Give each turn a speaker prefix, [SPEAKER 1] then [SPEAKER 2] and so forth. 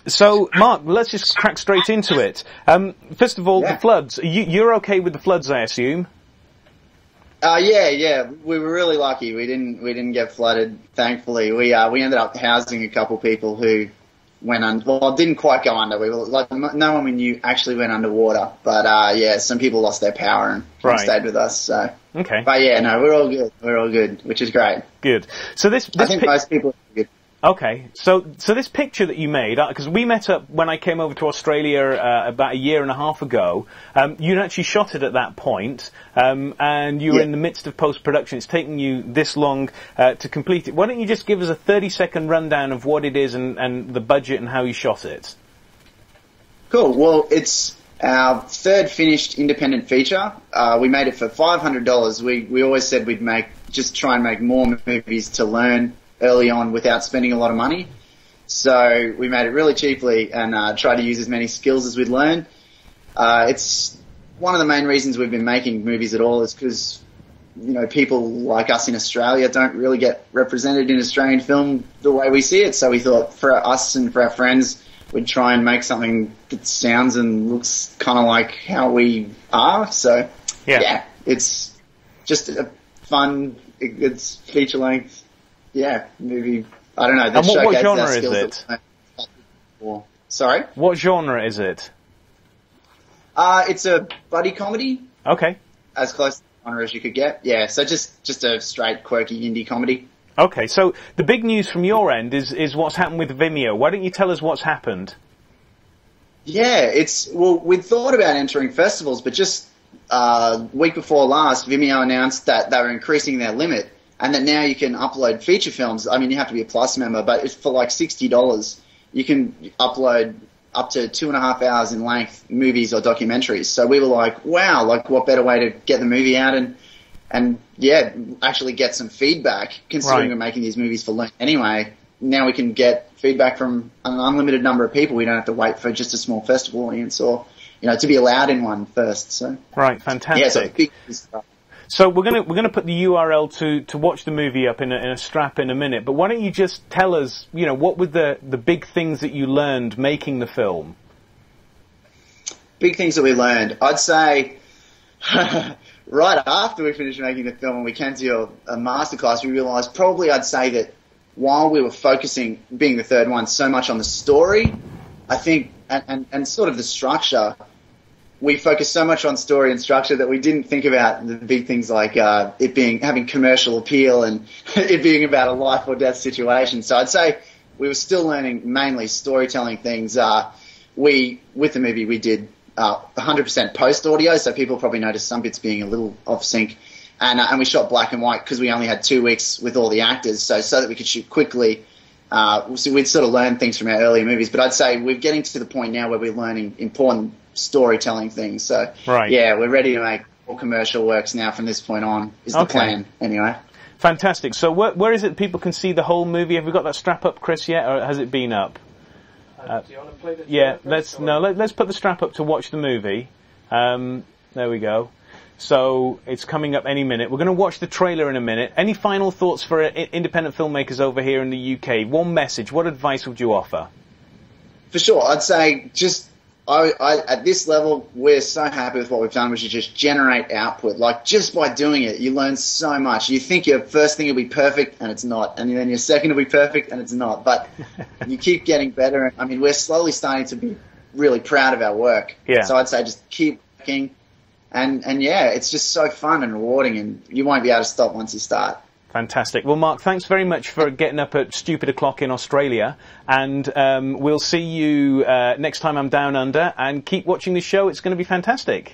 [SPEAKER 1] So, Mark, let's just crack straight into it. First of all, the floods. You're okay with the floods, I assume?
[SPEAKER 2] Yeah. We were really lucky. We didn't get flooded, thankfully. We ended up housing a couple people who went under. Well, didn't quite go under. We were like, no one we knew actually went underwater. But yeah, some people lost their power and stayed with us. So
[SPEAKER 1] okay.
[SPEAKER 2] But yeah, no, we're all good. We're all good, which is great.
[SPEAKER 1] Good. So I think
[SPEAKER 2] most people are good.
[SPEAKER 1] Okay, so this picture that you made, because we met up when I came over to Australia about a year and a half ago. You'd actually shot it at that point, and you were in the midst of post-production. It's taken you this long to complete it. Why don't you just give us a 30-second rundown of what it is and the budget and how you shot it?
[SPEAKER 2] Cool. Well, it's our third finished independent feature. We made it for $500. We always said we'd just try and make more movies to learn early on without spending a lot of money. So we made it really cheaply and tried to use as many skills as we'd learned. It's one of the main reasons we've been making movies at all is because, people like us in Australia don't really get represented in Australian film the way we see it. So we thought for us and for our friends, we'd try and make something that sounds and looks kind of like how we are. So yeah, it's just a fun, it's feature length. Yeah, movie. I don't know.
[SPEAKER 1] And what genre is it?
[SPEAKER 2] Sorry?
[SPEAKER 1] What genre is it?
[SPEAKER 2] It's a buddy comedy.
[SPEAKER 1] Okay.
[SPEAKER 2] As close to the genre as you could get. Yeah, so just a straight, quirky indie comedy.
[SPEAKER 1] Okay, so the big news from your end is what's happened with Vimeo. Why don't you tell us what's happened?
[SPEAKER 2] Yeah, we'd thought about entering festivals, but just week before last, Vimeo announced that they were increasing their limit. And that now you can upload feature films. I mean, you have to be a Plus member, but it's for like $60. You can upload up to 2.5 hours in length movies or documentaries. So we were like, wow, like what better way to get the movie out and yeah, actually get some feedback, considering we're making these movies for learning anyway. Now we can get feedback from an unlimited number of people. We don't have to wait for just a small festival audience or, to be allowed in one first. So
[SPEAKER 1] right, fantastic.
[SPEAKER 2] Yeah, so big stuff.
[SPEAKER 1] So we're gonna put the URL to watch the movie up in a strap in a minute. But why don't you just tell us, what were the big things that you learned making the film?
[SPEAKER 2] Big things that we learned, I'd say, right after we finished making the film and we came to a masterclass, we realised I'd say that while we were focusing, being the third one, so much on the story, I think, and sort of the structure. We focused so much on story and structure that we didn't think about the big things like it having commercial appeal and it being about a life or death situation. So I'd say we were still learning mainly storytelling things. With the movie we did 100% post audio, so people probably noticed some bits being a little off sync. And we shot black and white because we only had 2 weeks with all the actors, so that we could shoot quickly. So we'd sort of learn things from our earlier movies, but I'd say we're getting to the point now where we're learning important storytelling things. So yeah, we're ready to make more commercial works now from this point on, is the plan anyway.
[SPEAKER 1] Fantastic. So where is it people can see the whole movie? Have we got that strap up, Chris, yet, or has it been up?
[SPEAKER 3] Do you want to play this?
[SPEAKER 1] Yeah, let's put the strap up to watch the movie. There we go. So it's coming up any minute. We're going to watch the trailer in a minute. Any final thoughts for independent filmmakers over here in the UK? One message. What advice would you offer?
[SPEAKER 2] For sure, I'd say at this level, we're so happy with what we've done, which is just generate output. Like, just by doing it, you learn so much. You think your first thing will be perfect, and it's not. And then your second will be perfect, and it's not. But you keep getting better. I mean, we're slowly starting to be really proud of our work.
[SPEAKER 1] Yeah.
[SPEAKER 2] So I'd say just keep working. And yeah, it's just so fun and rewarding, and you won't be able to stop once you start.
[SPEAKER 1] Fantastic. Well, Mark, thanks very much for getting up at stupid o'clock in Australia, and we'll see you next time I'm down under, and keep watching the show. It's going to be fantastic.